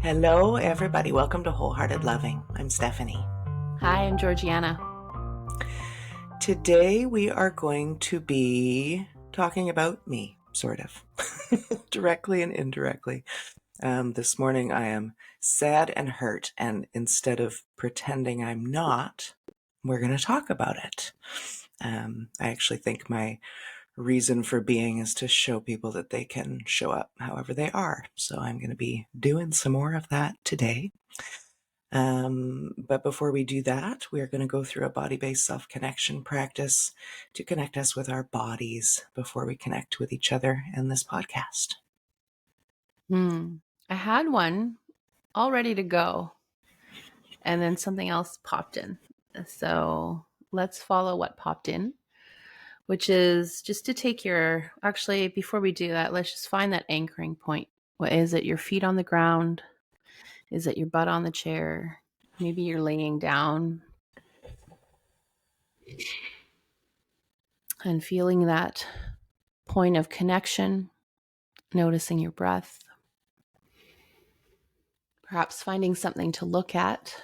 Hello, everybody. Welcome to Wholehearted Loving. I'm Stephanie. Hi, I'm Georgianna. Today we are going to be talking about me, sort of, directly and indirectly. This morning I am sad and hurt, and instead of pretending I'm not, we're going to talk about it. I actually think my reason for being is to show people that they can show up however they are. So I'm going to be doing some more of that today. But before we do that, we are going to go through a body-based self-connection practice to connect us with our bodies before we connect with each other in this podcast. I had one all ready to go, and then something else popped in. So let's follow what popped in, which is just to take actually, before we do that, let's just find that anchoring point. What is it? Your feet on the ground? Is it your butt on the chair? Maybe you're laying down and feeling that point of connection, noticing your breath, perhaps finding something to look at.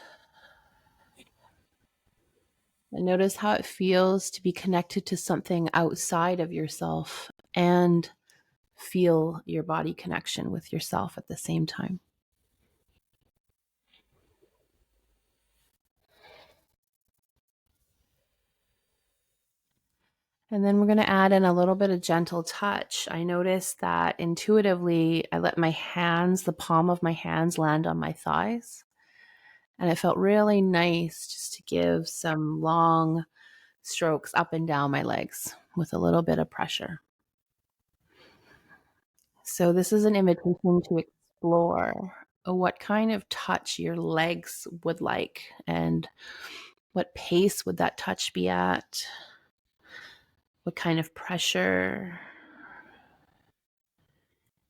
And notice how it feels to be connected to something outside of yourself and feel your body connection with yourself at the same time. And then we're going to add in a little bit of gentle touch. I noticed that intuitively, I let my hands, the palm of my hands, land on my thighs. And it felt really nice just to give some long strokes up and down my legs with a little bit of pressure. So this is an invitation to explore what kind of touch your legs would like and what pace would that touch be at? What kind of pressure?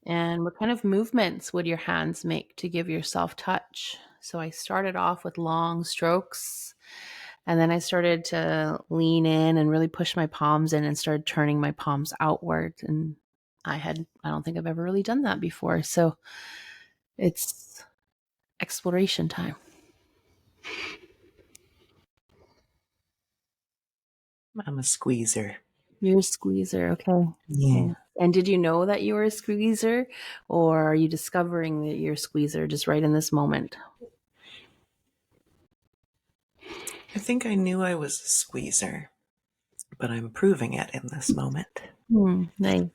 And what kind of movements would your hands make to give yourself touch? So I started off with long strokes, and then I started to lean in and really push my palms in and started turning my palms outward. And I don't think I've ever really done that before. So it's exploration time. I'm a squeezer. You're a squeezer, okay. Yeah. And did you know that you were a squeezer, or are you discovering that you're a squeezer just right in this moment? I think I knew I was a squeezer, but I'm proving it in this moment. Nice.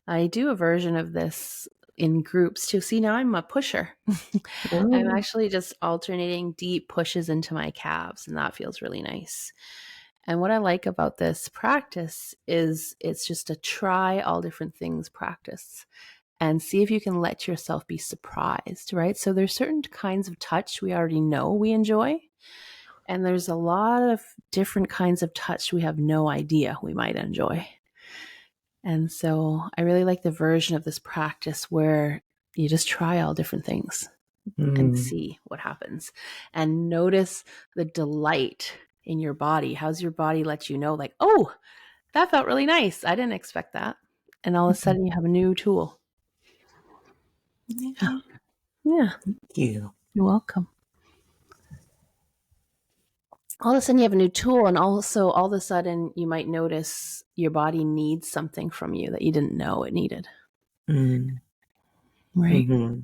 I do a version of this in groups too. See, now I'm a pusher. I'm actually just alternating deep pushes into my calves, and that feels really nice. And what I like about this practice is it's just a try all different things practice and see if you can let yourself be surprised, right? So there's certain kinds of touch we already know we enjoy. And there's a lot of different kinds of touch we have no idea we might enjoy. And so I really like the version of this practice where you just try all different things and see what happens and notice the delight in your body. How's your body let you know, like, oh, that felt really nice. I didn't expect that. And all of a sudden you have a new tool. Yeah. Thank you. You're welcome. All of a sudden you have a new tool, and also all of a sudden you might notice your body needs something from you that you didn't know it needed. Right? Mm-hmm.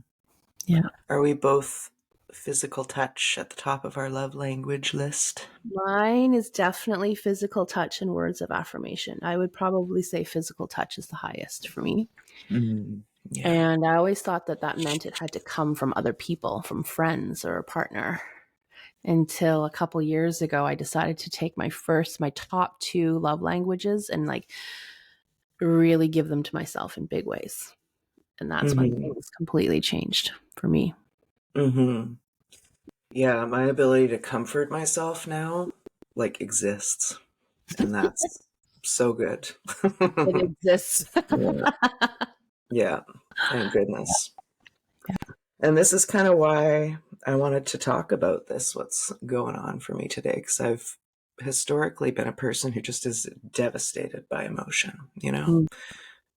Yeah. Are we both physical touch at the top of our love language list? Mine is definitely physical touch and words of affirmation. I would probably say physical touch is the highest for me. Yeah. And I always thought that meant it had to come from other people, from friends or a partner. Until a couple years ago, I decided to take my top 2 love languages and like really give them to myself in big ways. And that's when things completely changed for me. Yeah, my ability to comfort myself now, like, exists. And that's so good. It exists. Yeah, thank goodness. And this is kind of why I wanted to talk about this, what's going on for me today, because I've historically been a person who just is devastated by emotion, you know?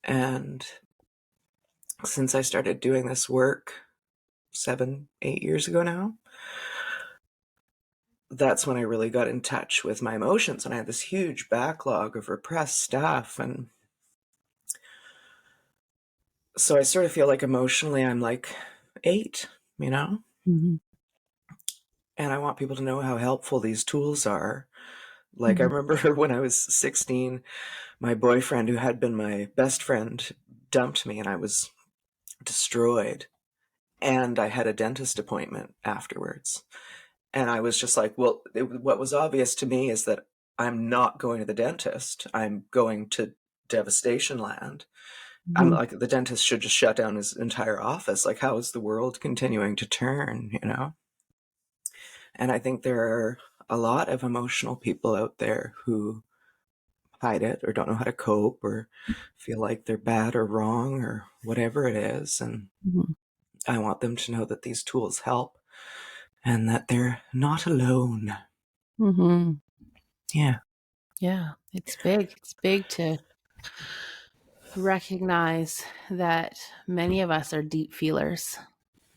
And since I started doing this work, 7, 8 years ago now, that's when I really got in touch with my emotions. And I had this huge backlog of repressed stuff. And so I sort of feel like emotionally I'm like 8, you know? Mm-hmm. And I want people to know how helpful these tools are. Like, I Mm-hmm. remember when I was 16, my boyfriend, who had been my best friend, dumped me and I was destroyed. And I had a dentist appointment afterwards. And I was just like, well, what was obvious to me is that I'm not going to the dentist. I'm going to devastation land. I'm Mm-hmm. like, the dentist should just shut down his entire office. Like, how is the world continuing to turn, you know? And I think there are a lot of emotional people out there who hide it or don't know how to cope or feel like they're bad or wrong or whatever it is. And Mm-hmm. I want them to know that these tools help and that they're not alone. Mm-hmm. Yeah. Yeah, it's big. It's big to recognize that many of us are deep feelers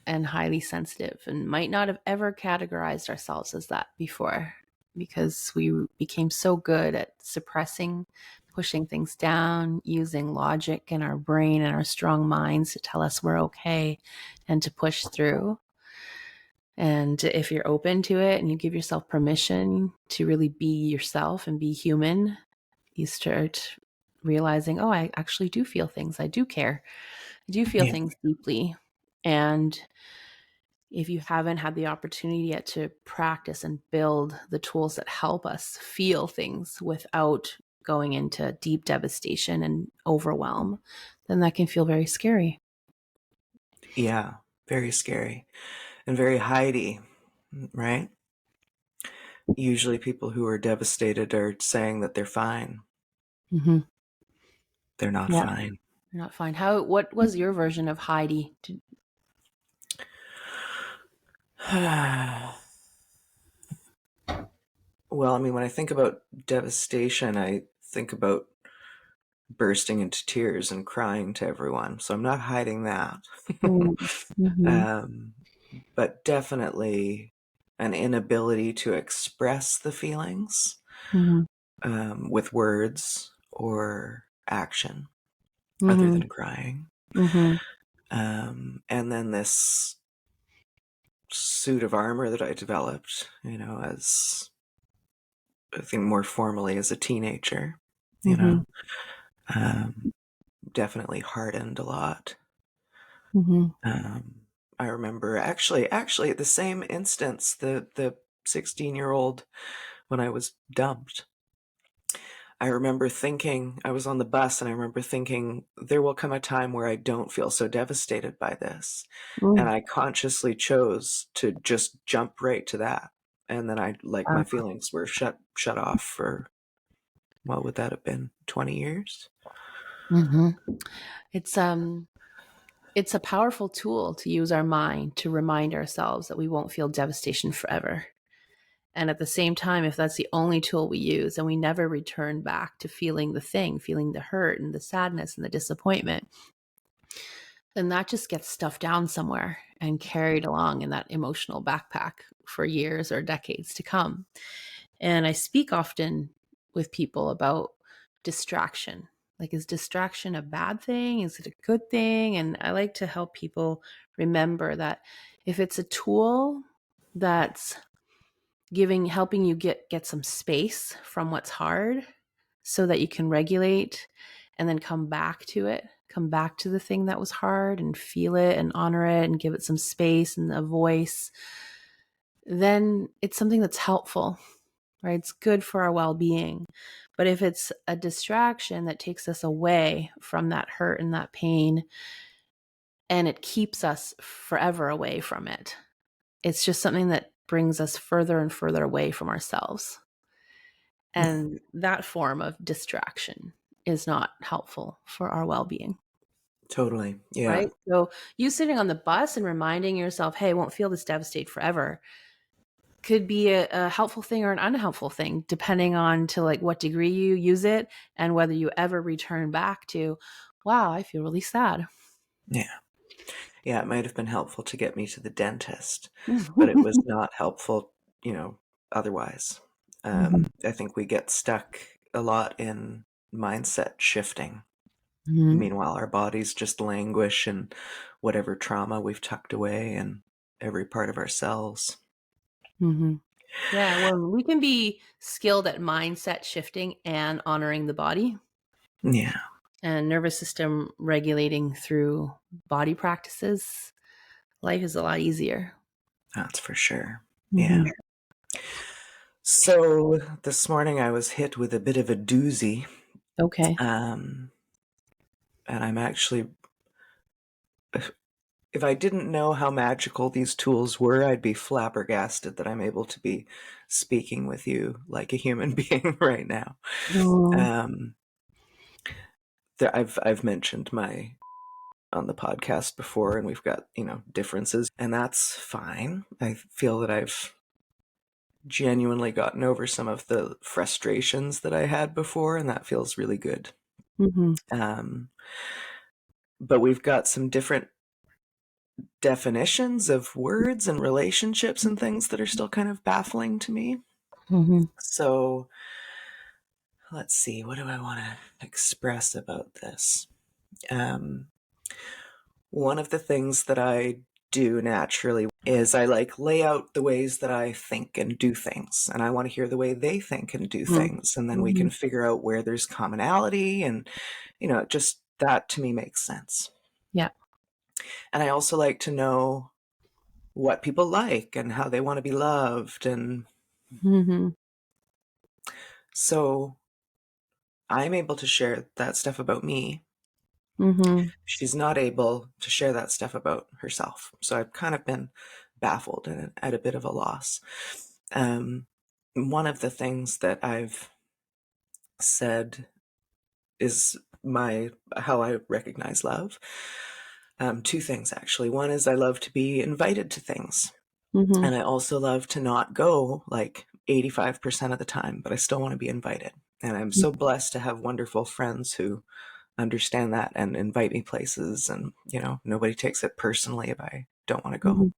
and highly sensitive and might not have ever categorized ourselves as that before because we became so good at suppressing, pushing things down, using logic in our brain and our strong minds to tell us we're okay and to push through. And if you're open to it and you give yourself permission to really be yourself and be human, you start realizing, oh, I actually do feel things. I do care. I do feel Yeah. things deeply. And if you haven't had the opportunity yet to practice and build the tools that help us feel things without going into deep devastation and overwhelm, then that can feel very scary. Yeah. Very scary and very hidey, right? Usually people who are devastated are saying that they're fine. Mm-hmm. They're not Yeah, fine. you're not fine. What was your version of Heidi? Well, I mean, when I think about devastation, I think about bursting into tears and crying to everyone. So I'm not hiding that. Mm-hmm. um, but definitely an inability to express the feelings Mm-hmm. with words or action other Mm-hmm. than crying. Mm-hmm. And then this suit of armor that I developed, as I think more formally as a teenager, you Mm-hmm. know, um, definitely hardened a lot. Mm-hmm. Um, I remember actually at the same instance, the 16-year-old when I was dumped. I remember thinking, I was on the bus and I remember thinking, there will come a time where I don't feel so devastated by this. And Mm. I consciously chose to just jump right to that. And then my feelings were shut off for, what would that have been? 20 years? Mm-hmm. It's it's a powerful tool to use our mind to remind ourselves that we won't feel devastation forever. And at the same time, if that's the only tool we use and we never return back to feeling the thing, feeling the hurt and the sadness and the disappointment, then that just gets stuffed down somewhere and carried along in that emotional backpack for years or decades to come. And I speak often with people about distraction. Like, is distraction a bad thing? Is it a good thing? And I like to help people remember that if it's a tool that's helping you get some space from what's hard so that you can regulate and then come back to the thing that was hard and feel it and honor it and give it some space and a voice, then it's something that's helpful, right? It's good for our well-being. But if it's a distraction that takes us away from that hurt and that pain and it keeps us forever away from it, it's just something that brings us further and further away from ourselves. And that form of distraction is not helpful for our well-being, Totally. Yeah. right? So you sitting on the bus and reminding yourself, hey, I won't feel this devastated forever, could be a helpful thing or an unhelpful thing, depending on to like what degree you use it and whether you ever return back to, wow, I feel really sad. Yeah. Yeah, it might have been helpful to get me to the dentist, but it was not helpful, otherwise. Mhm. I think we get stuck a lot in mindset shifting. Mhm. Meanwhile, our bodies just languish in whatever trauma we've tucked away in every part of ourselves. Mhm. Yeah, well, we can be skilled at mindset shifting and honoring the body Yeah, and nervous system regulating through body practices. Life is a lot easier. that's for sure. Yeah. Mhm. So this morning I was hit with a bit of a doozy. Okay. Um, and I'm actually, if I didn't know how magical these tools were, I'd be flabbergasted that I'm able to be speaking with you like a human being right now. Mm. Um, I've mentioned my on the podcast before, and we've got differences, and that's fine. I feel that I've genuinely gotten over some of the frustrations that I had before, and that feels really good. Mhm. Um, but we've got some different definitions of words and relationships and things that are still kind of baffling to me. Mhm. So let's see, what do I want to express about this? Um, One of the things that I do naturally is I like lay out the ways that I think and do things, and I want to hear the way they think and do Mhm. things, and then we can Mhm. figure out where there's commonality, and just that to me makes sense. Yeah. And I also like to know what people like and how they want to be loved, and Mhm. so I'm able to share that stuff about me. Mhm. She's not able to share that stuff about herself. So I've kind of been baffled and at a bit of a loss. Um, One of the things that I've said is my how I recognize love. Two things actually. One is I love to be invited to things, Mhm. and I also love to not go like 85% of the time, but I still want to be invited. And I'm so blessed to have wonderful friends who understand that and invite me places, and nobody takes it personally if I don't want to go. Mhm.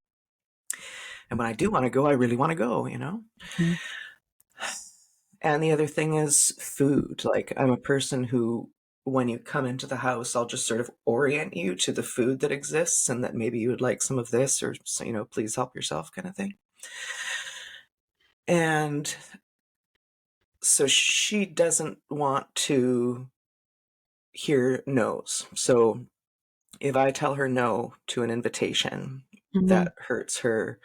And when I do want to go, I really want to go. Mhm. And the other thing is food. Like, I'm a person who, when you come into the house, I'll just sort of orient you to the food that exists, and that maybe you would like some of this, or please help yourself, kind of thing. And so she doesn't want to hear no's. So if I tell her no to an invitation, Mhm. that hurts her,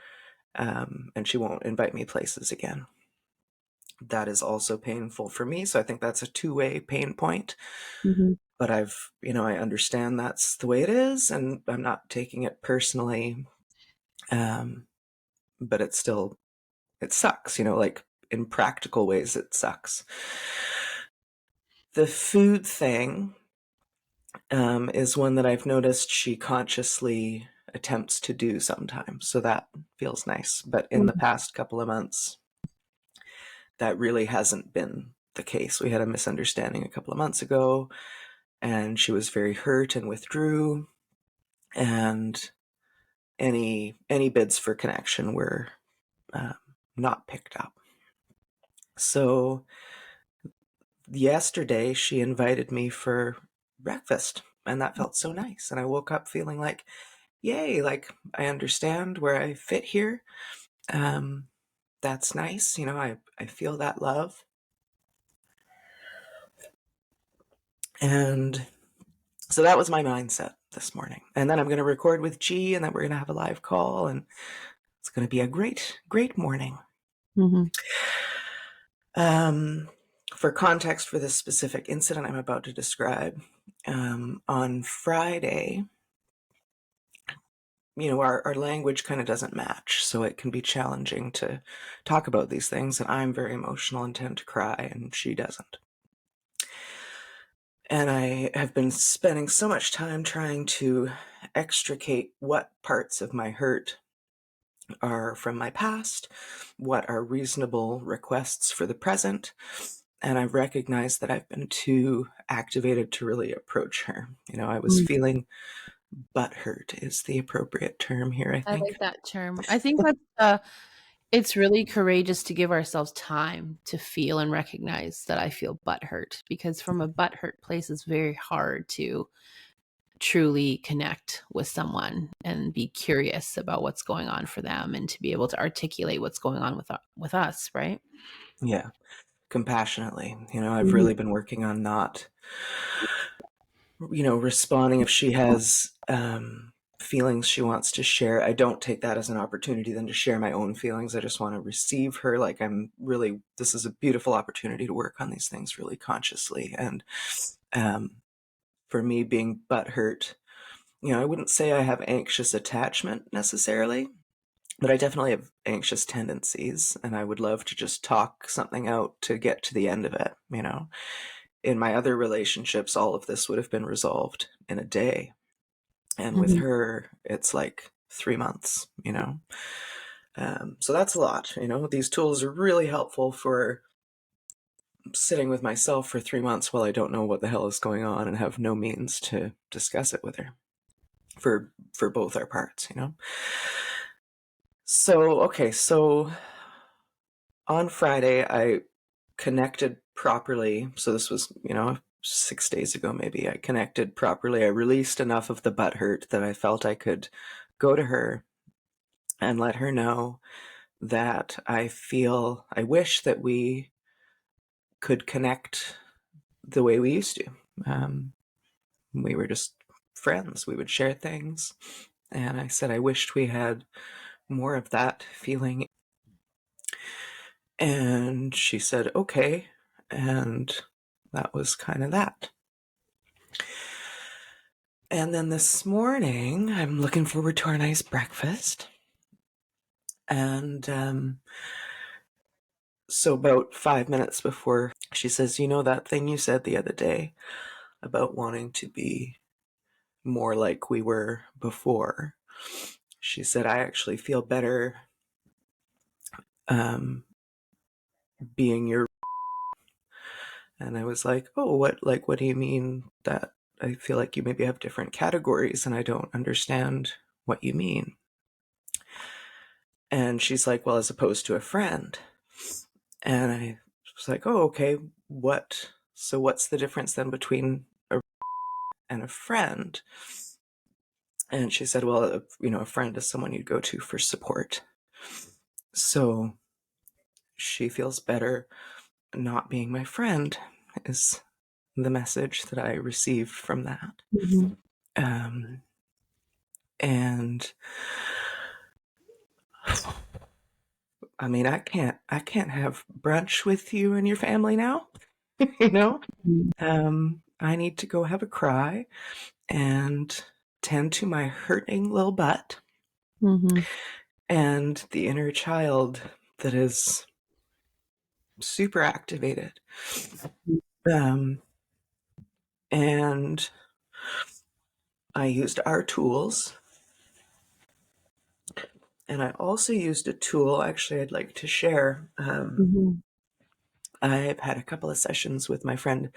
and she won't invite me places again. That is also painful for me. So I think that's a two-way pain point. Mhm. But I understand that's the way it is, and I'm not taking it personally. Um, but it sucks, like in practical ways, it sucks. The food thing is one that I've noticed she consciously attempts to do sometimes. So that feels nice. But in the Mhm. past couple of months, that really hasn't been the case. We had a misunderstanding a couple of months ago, and she was very hurt and withdrew. And any bids for connection were um, not picked up. So yesterday, she invited me for breakfast, and that felt so nice. And I woke up feeling like, yay, like I understand where I fit here. Um, that's nice. I feel that love. And so that was my mindset this morning. And then I'm going to record with G, and then we're going to have a live call, and it's going to be a great, great morning. Mhm. Um, for context for this specific incident I'm about to describe, on Friday, our language kind of doesn't match, so it can be challenging to talk about these things. And I'm very emotional and tend to cry, and she doesn't. And I have been spending so much time trying to extricate what parts of my hurt are from my past, what are reasonable requests for the present. And I've recognized that I've been too activated to really approach her. I was Mhm. feeling butthurt is the appropriate term here, I I think. like that term. I think that it's really courageous to give ourselves time to feel and recognize that I feel butthurt, because from a butthurt place, it's very hard to truly connect with someone and be curious about what's going on for them and to be able to articulate what's going on with us, right? Yeah, compassionately. I've Mhm. really been working on not, responding if she has feelings she wants to share. I don't take that as an opportunity then to share my own feelings. I just want to receive her. Like, this is a beautiful opportunity to work on these things really consciously. And um, for me, being butthurt, I wouldn't say I have anxious attachment necessarily, but I definitely have anxious tendencies, and I would love to just talk something out to get to the end of it. In my other relationships, all of this would have been resolved in a day. And with Mhm. her, it's like 3 months. So that's a lot. These tools are really helpful for sitting with myself for 3 months while I don't know what the hell is going on and have no means to discuss it with her for both our parts. So on Friday, I connected properly. So this was, 6 days ago, maybe. I connected properly. I released enough of the butthurt that I felt I could go to her and let her know that I wish that we could connect the way we used to. Um, we were just friends. We would share things. And I said, I wished we had more of that feeling. And she said, okay. And that was kind of that. And then this morning, I'm looking forward to our nice breakfast. And so, about 5 minutes before, she says, that thing you said the other day about wanting to be more like we were before? She said, I actually feel better um, being your. And I was like, oh, what do you mean that I feel like you maybe have different categories and I don't understand what you mean? And she's like, well, as opposed to a friend. And I was like, oh, okay, so what's the difference then between and a friend? And she said, well, a friend is someone you go to for support. So she feels better not being my friend, is the message that I received from that. Mhm. Um, and I mean, I can't have brunch with you and your family now. you know, Mhm. I need to go have a cry and tend to my hurting little butt Mhm. and the inner child that is super activated. Um, and I used our tools, and I also used a tool actually I'd like to share. Mhm. I've had a couple of sessions with my friend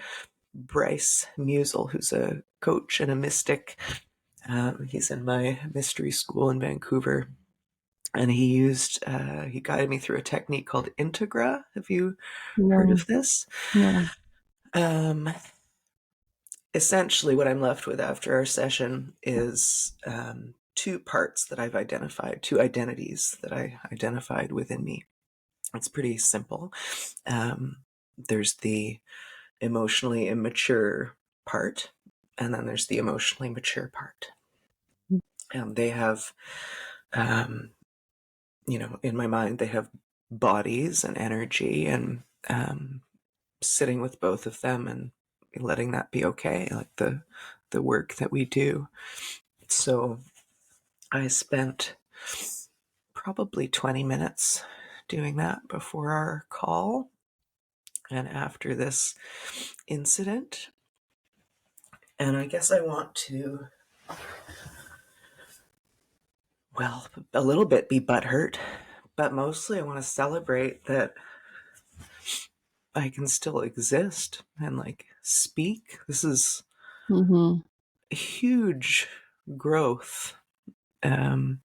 Bryce Musil, who's a coach and a mystic. He's in my mystery school in Vancouver, and he guided me through a technique called Integra. Have you heard No, of this? no. Um, Essentially, what I'm left with after our session is two parts that I've identified, two identities that I identified within me. It's pretty simple. There's the emotionally immature part, and then there's the emotionally mature part. They have, um, in my mind, they have bodies and energy, and sitting with both of them and letting that be okay, like the work that we do. So I spent probably 20 minutes doing that before our call and after this incident. And I guess I want to, well, a little bit be butthurt, but mostly I want to celebrate that I can still exist and like speak. This is Mhm. huge. growth, um,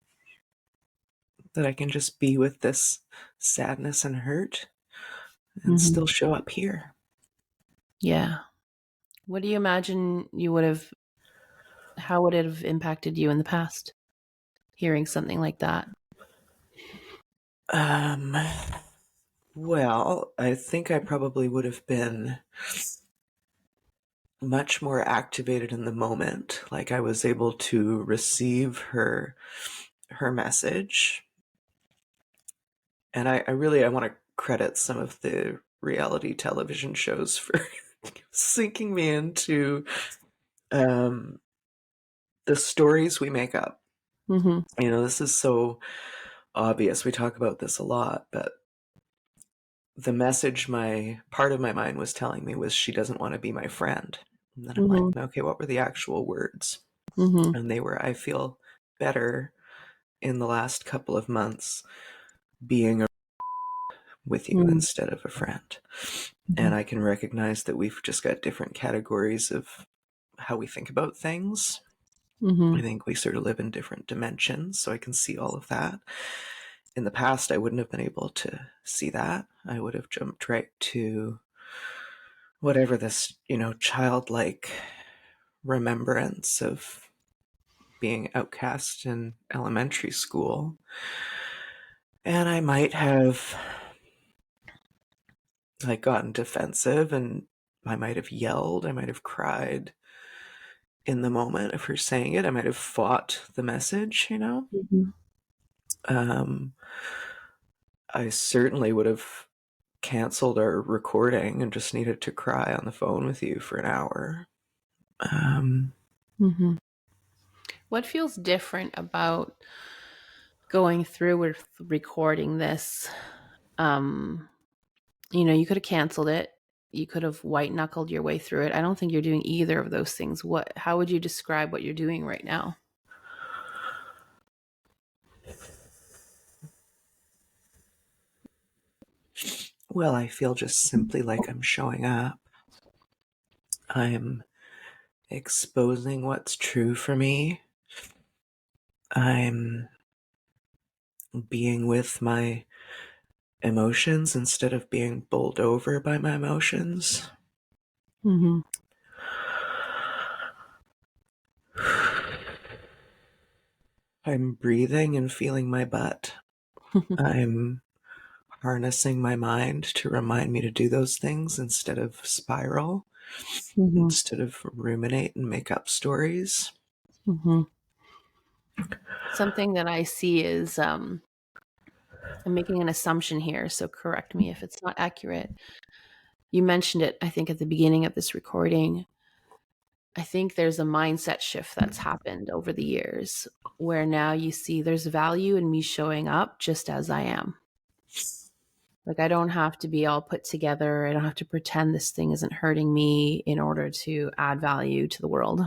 that I can just be with this sadness and hurt and Mm-hmm. still show up here. Yeah. What do you imagine you would have, how would it have impacted you in the past, hearing something like that? Um, well, I think I probably would have been much more activated in the moment. Like I was able to receive her message. And I want to credit some of the reality television shows for sinking me into um, the stories we make up. Mm-hmm. This is so obvious. We talk about this a lot, but the message my part of my mind was telling me was she doesn't want to be my friend. And then I'm like, Mm-hmm. okay, what were the actual words? Mm-hmm. And they were, I feel better in the last couple of months being with you instead of a friend. Mm-hmm. And I can recognize that we've just got different categories of how we think about things. Mm-hmm. I think we sort of live in different dimensions, so I can see all of that. In the past, I wouldn't have been able to see that. I would have jumped right to whatever this, childlike remembrance of being outcast in elementary school. And I might have like gotten defensive and I might have yelled, I might have cried in the moment of her saying it. I might have fought the message. Mm-hmm. Um, I certainly would have canceled our recording and just needed to cry on the phone with you for an hour. Um, Mm-hmm. What feels different about going through with recording this? Um, you could have canceled it. You could have white knuckled your way through it. I don't think you're doing either of those things. How would you describe what you're doing right now? well, I feel just simply like I'm showing up. I'm exposing what's true for me. I'm being with my emotions instead of being bowled over by my emotions. Mm-hmm. I'm breathing and feeling my butt. I'm harnessing my mind to remind me to do those things instead of spiral, Mm-hmm. instead of ruminate and make up stories. Mm-hmm. Something that I see is I'm making an assumption here, so correct me if it's not accurate. You mentioned it, I think, at the beginning of this recording. I think there's a mindset shift that's happened over the years where now you see there's value in me showing up just as I am. Like, I don't have to be all put together. I don't have to pretend this thing isn't hurting me in order to add value to the world.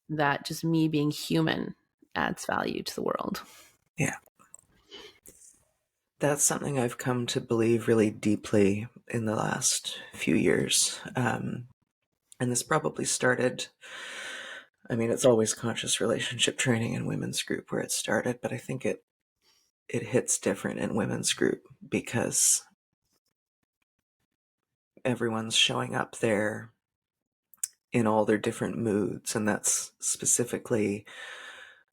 That just me being human adds value to the world. Yeah. That's something I've come to believe really deeply in the last few years. And this probably started, it's always conscious relationship training in women's group where it started, but I think it hits different in women's group because everyone's showing up there in all their different moods, and that's specifically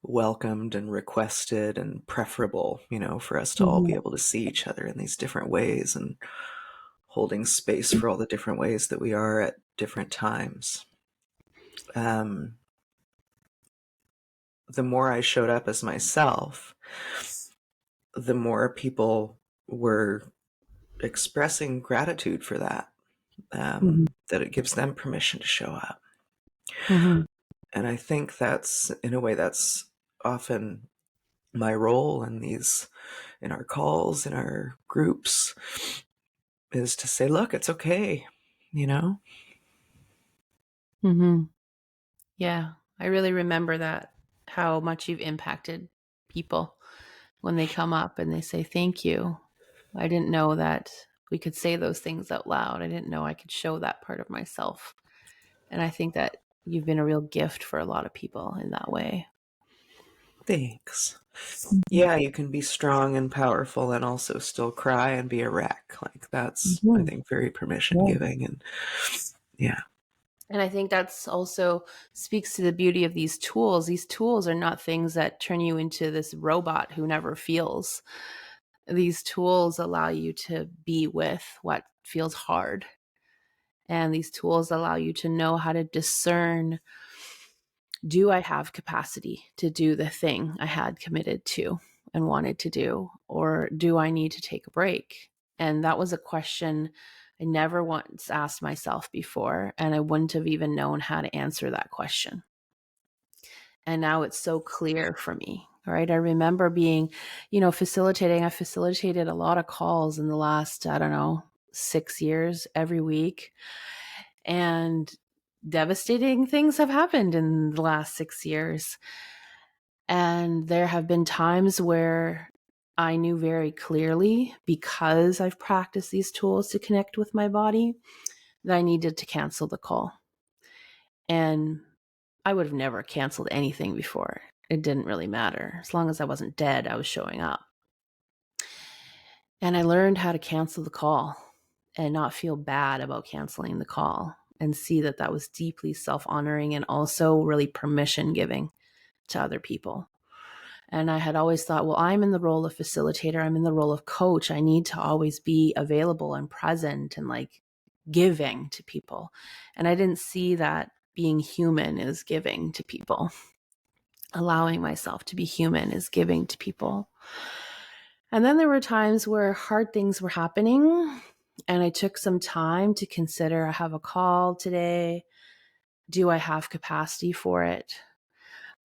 welcomed and requested and preferable, for us to all be Mm-hmm. able to see each other in these different ways and holding space for all the different ways that we are at different times. Um, the more I showed up as myself, the more people were expressing gratitude for that, Mm-hmm. that it gives them permission to show up. Mm-hmm. And I think that's, in a way, that's often my role in our calls, in our groups, is to say, look, it's okay, you know? Mm-hmm. Yeah, I really remember that, how much you've impacted people when they come up and they say, thank you. I didn't know that we could say those things out loud. I didn't know I could show that part of myself. And I think that you've been a real gift for a lot of people in that way. Thanks. Yeah, you can be strong and powerful and also still cry and be a wreck. Like that's, I Mm-hmm. think, very permission Yeah. giving. And yeah. And I think that's also speaks to the beauty of these tools. These tools are not things that turn you into this robot who never feels. These tools allow you to be with what feels hard. And these tools allow you to know how to discern, do I have capacity to do the thing I had committed to and wanted to do? Or do I need to take a break? And that was a question I never once asked myself before. And I wouldn't have even known how to answer that question. And now it's so clear for me, right? I remember being, facilitating. I facilitated a lot of calls in the last, I don't know, 6 years every week. And devastating things have happened in the last 6 years. And there have been times where I knew very clearly, because I've practiced these tools to connect with my body, that I needed to cancel the call. And I would have never canceled anything before. It didn't really matter. As long as I wasn't dead, I was showing up. And I learned how to cancel the call and not feel bad about canceling the call, and see that that was deeply self-honoring and also really permission giving to other people. And I had always thought, well, I'm in the role of facilitator, I'm in the role of coach. I need to always be available and present and like giving to people. And I didn't see that being human is giving to people. Allowing myself to be human is giving to people. And then there were times where hard things were happening, and I took some time to consider, I have a call today. Do I have capacity for it?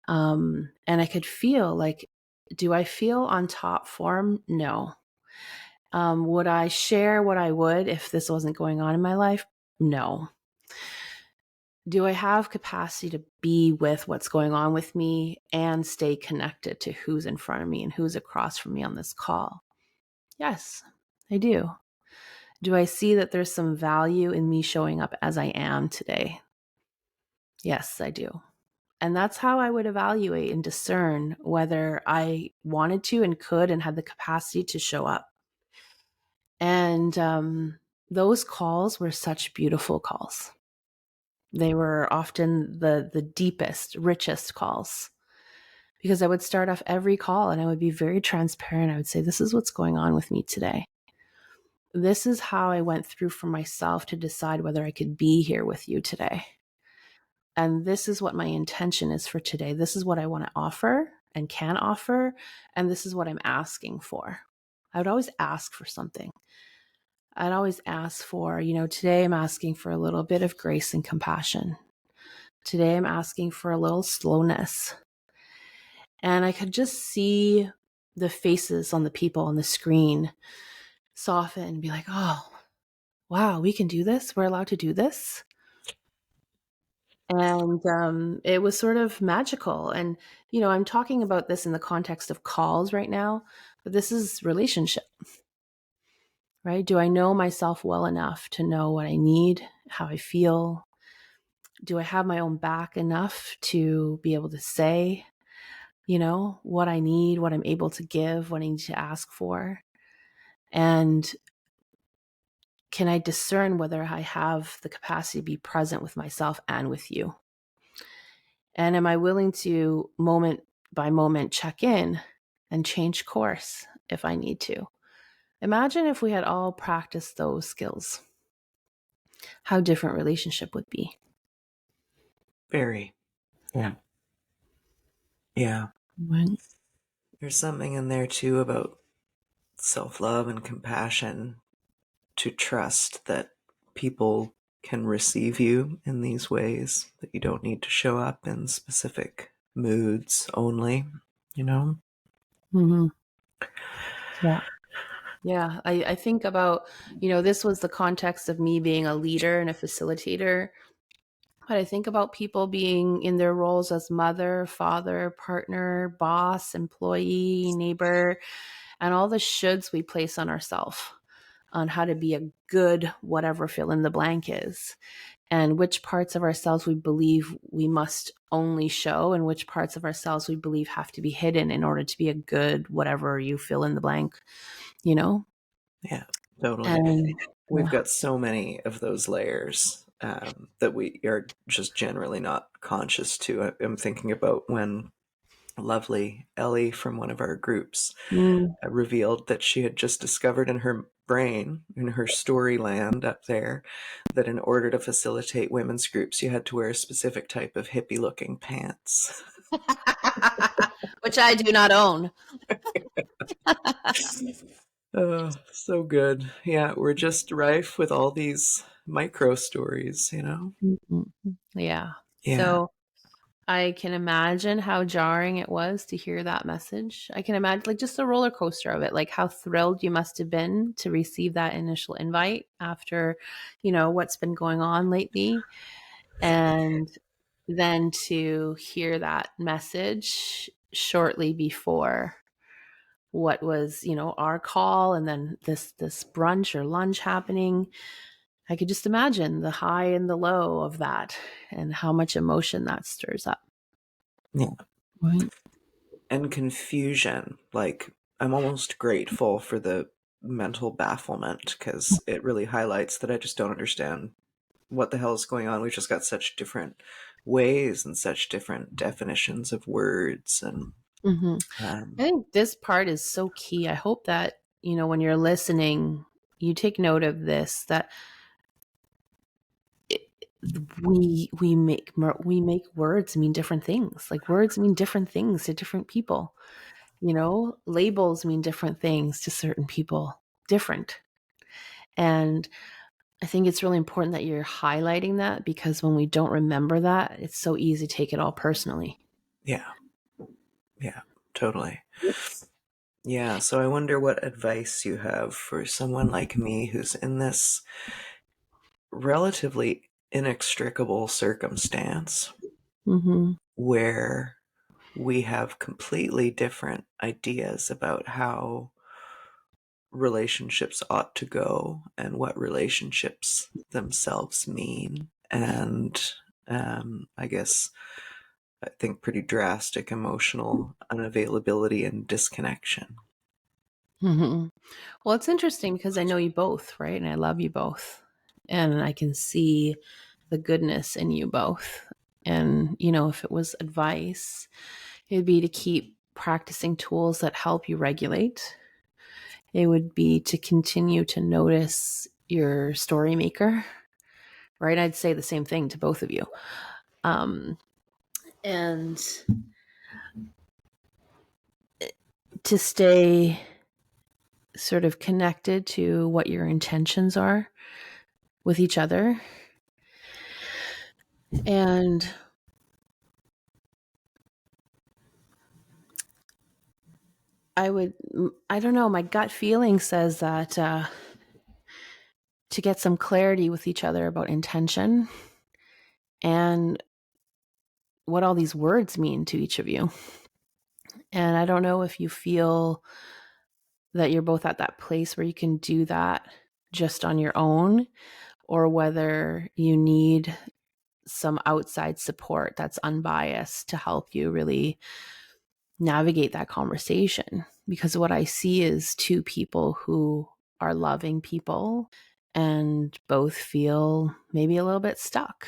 And I could feel like, do I feel on top form? No. Would I share what I would if this wasn't going on in my life? No. Do I have capacity to be with what's going on with me and stay connected to who's in front of me and who's across from me on this call? Yes, I do. Do I see that there's some value in me showing up as I am today? Yes, I do. And that's how I would evaluate and discern whether I wanted to and could and had the capacity to show up. And those calls were such beautiful calls. They were often the deepest, richest calls, because I would start off every call and I would be very transparent. I would say, this is what's going on with me today. This is how I went through for myself to decide whether I could be here with you today. And this is what my intention is for today. This is what I want to offer and can offer. And this is what I'm asking for. I would always ask for something. I'd always ask for, today I'm asking for a little bit of grace and compassion. Today I'm asking for a little slowness. And I could just see the faces on the people on the screen soften and be like, oh, wow, we can do this. We're allowed to do this. And it was sort of magical. And, I'm talking about this in the context of calls right now, but this is relationship, right? Do I know myself well enough to know what I need, how I feel? Do I have my own back enough to be able to say, what I need, what I'm able to give, what I need to ask for? And can I discern whether I have the capacity to be present with myself and with you? And am I willing to moment by moment check in and change course if I need to? Imagine if we had all practiced those skills, how different relationship would be. Very. Yeah. Yeah. Right. There's something in there too about self-love and compassion, to trust that people can receive you in these ways, that you don't need to show up in specific moods only, you know? Mm-hmm. Yeah. Yeah. I think about, this was the context of me being a leader and a facilitator. But I think about people being in their roles as mother, father, partner, boss, employee, neighbor, and all the shoulds we place on ourselves on how to be a good whatever fill in the blank is. and which parts of ourselves we believe we must only show, and which parts of ourselves we believe have to be hidden in order to be a good whatever you fill in the blank, you know? Yeah, totally. And We've got so many of those layers that we are just generally not conscious to. I'm thinking about when lovely Ellie from one of our groups mm, revealed that she had just discovered in her brain, in her story land up there, that in order to facilitate women's groups, you had to wear a specific type of hippie looking pants. which I do not own. Oh, so good. Yeah, we're just rife with all these micro stories, you know? Mhm. Yeah. Yeah. So I can imagine how jarring it was to hear that message. I can imagine, like, just a roller coaster of it, like how thrilled you must have been to receive that initial invite after, what's been going on lately. And then to hear that message shortly before what was, our call, and then this brunch or lunch happening. I could just imagine the high and the low of that and how much emotion that stirs up. Yeah. Right. And confusion. Like, I'm almost grateful for the mental bafflement because it really highlights that I just don't understand what the hell is going on. We've just got such different ways and such different definitions of words. And Hmm. I um, think this part is so key. I hope that, when you're listening, you take note of this, that it, we make words mean different things. Like, words mean different things to different people. Labels mean different things to certain people. Different. And I think it's really important that you're highlighting that, because when we don't remember that, it's so easy to take it all personally. yeah, yeah, totally. Yeah, so I wonder what advice you have for someone like me who's in this relatively inextricable circumstance Mm-hmm. where we have completely different ideas about how relationships ought to go and what relationships themselves mean. And I guess I think pretty drastic emotional unavailability and disconnection. Mm-hmm. Well, it's interesting because I know you both, right? And I love you both. And I can see the goodness in you both. And, if it was advice, it'd be to keep practicing tools that help you regulate. It would be to continue to notice your story maker, right? I'd say the same thing to both of you. Um, and to stay sort of connected to what your intentions are with each other. And I don't know, my gut feeling says that to get some clarity with each other about intention and what all these words mean to each of you. And I don't know if you feel that you're both at that place where you can do that just on your own, or whether you need some outside support that's unbiased to help you really navigate that conversation. Because what I see is two people who are loving people and both feel maybe a little bit stuck,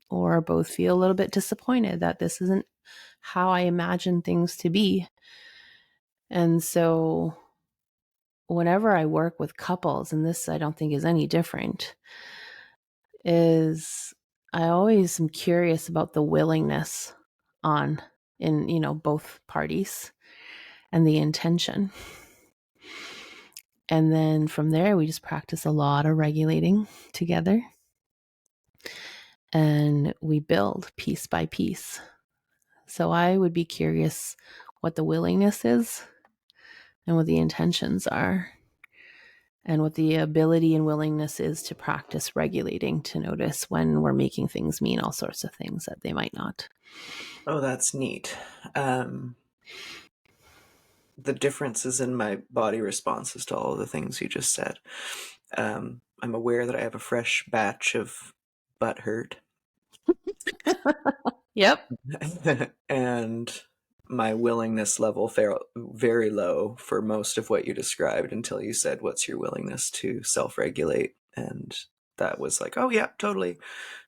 or both feel a little bit disappointed that this isn't how I imagine things to be. And so whenever I work with couples, and this I don't think is any different, is I always am curious about the willingness on in both parties, and the intention. And then from there, we just practice a lot of regulating together, and we build piece by piece. So I would be curious what the willingness is, and what the intentions are, and what the ability and willingness is to practice regulating, to notice when we're making things mean all sorts of things that they might not. Oh, that's neat. Um, the differences in my body responses to all of the things you just said. I'm aware that I have a fresh batch of butt hurt. Yep. And my willingness level felt very low for most of what you described until you said, what's your willingness to self-regulate? And that was like, oh yeah, totally,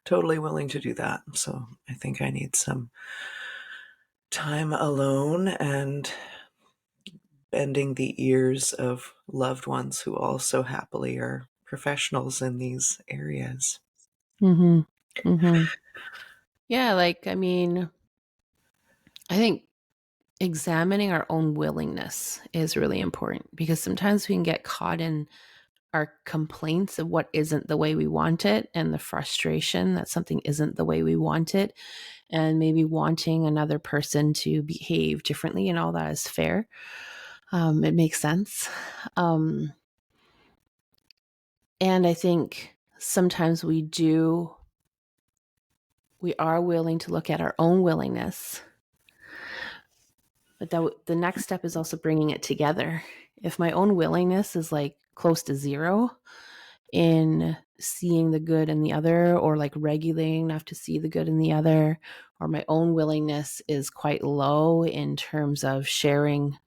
totally willing to do that. So I think I need some time alone and bending the ears of loved ones who also happily are professionals in these areas. Mm-hmm. Mm-hmm. Yeah, like, I mean, I think examining our own willingness is really important because sometimes we can get caught in our complaints of what isn't the way we want it and the frustration that something isn't the way we want it, and maybe wanting another person to behave differently, and all that is fair. It makes sense. Um, and I think sometimes we are willing to look at our own willingness, but the next step is also bringing it together. If my own willingness is like close to zero in seeing the good in the other, or like regulating enough to see the good in the other, or my own willingness is quite low in terms of sharing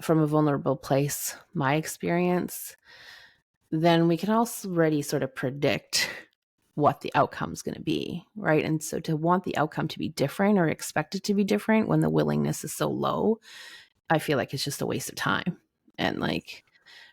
from a vulnerable place my experience, then we can already sort of predict what the outcome is going to be, right? And so to want the outcome to be different or expect it to be different when the willingness is so low, I feel like it's just a waste of time. And like,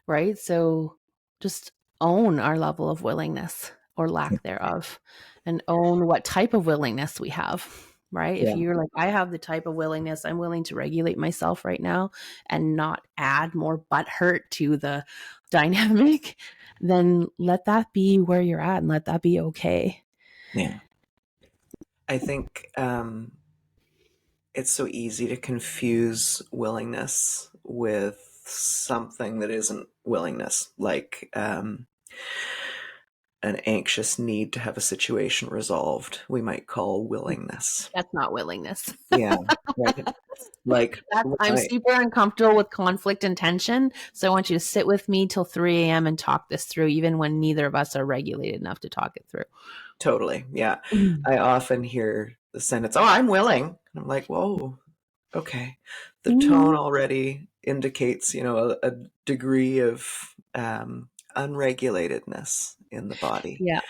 right? So just own our level of willingness or lack thereof, and own what type of willingness we have, right? If Yeah. you're like, I have the type of willingness, I'm willing to regulate myself right now and not add more butt hurt to the dynamic, then let that be where you're at and let that be okay. Yeah. I think it's so easy to confuse willingness with something that isn't willingness, like an anxious need to have a situation resolved, we might call willingness. That's not willingness. Yeah, right. Like, I'm super uncomfortable with conflict and tension, so I want you to sit with me till 3 a.m. and talk this through, even when neither of us are regulated enough to talk it through. totally. Yeah. Mm. I often hear the sentence, oh, I'm willing. And I'm like, whoa, okay. The tone Mhm. already indicates, a degree of unregulatedness in the body. Yeah.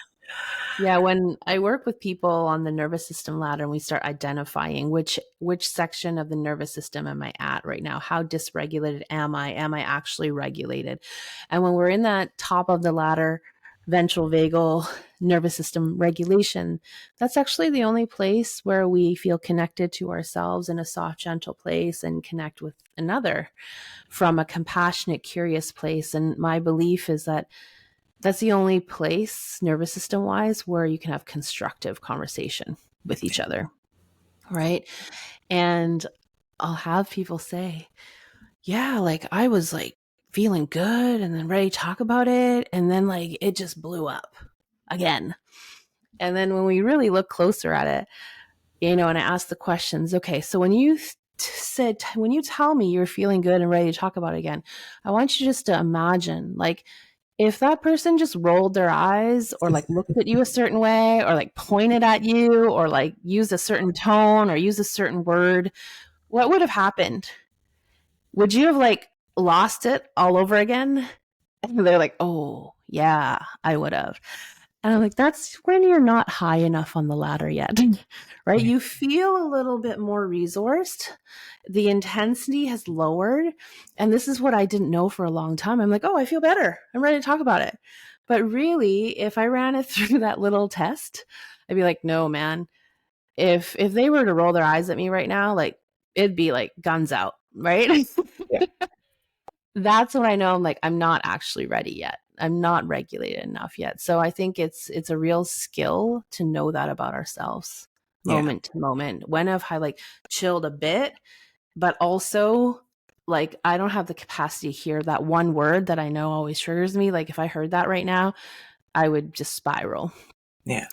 Yeah, when I work with people on the nervous system ladder and we start identifying which section of the nervous system am I at right now? How dysregulated am I? Am I actually regulated? And when we're in that top of the ladder, ventral vagal nervous system regulation, that's actually the only place where we feel connected to ourselves in a soft, gentle place and connect with another from a compassionate, curious place. And my belief is that that's the only place, nervous system wise, where you can have constructive conversation with each other. Right. And I'll have people say, yeah, like I was like feeling good and then ready to talk about it. And then like it just blew up again. And then when we really look closer at it, and I ask the questions, okay, so when you when you tell me you're feeling good and ready to talk about it again, I want you just to imagine like, if that person just rolled their eyes or like looked at you a certain way or like pointed at you or like used a certain tone or used a certain word, what would have happened? Would you have like lost it all over again? And they're like, oh, yeah, I would have. And I'm like, that's when you're not high enough on the ladder yet, right? Yeah. You feel a little bit more resourced. The intensity has lowered. And this is what I didn't know for a long time. I'm like, oh, I feel better. I'm ready to talk about it. But really, if I ran it through that little test, I'd be like, no, man. If they were to roll their eyes at me right now, like it'd be like guns out, right? Yeah. That's when I know I'm like, I'm not actually ready yet. I'm not regulated enough yet. So I think it's a real skill to know that about ourselves Yeah. moment to moment. When have I like chilled a bit, but also like I don't have the capacity to hear that one word that I know always triggers me. Like if I heard that right now, I would just spiral. Yeah.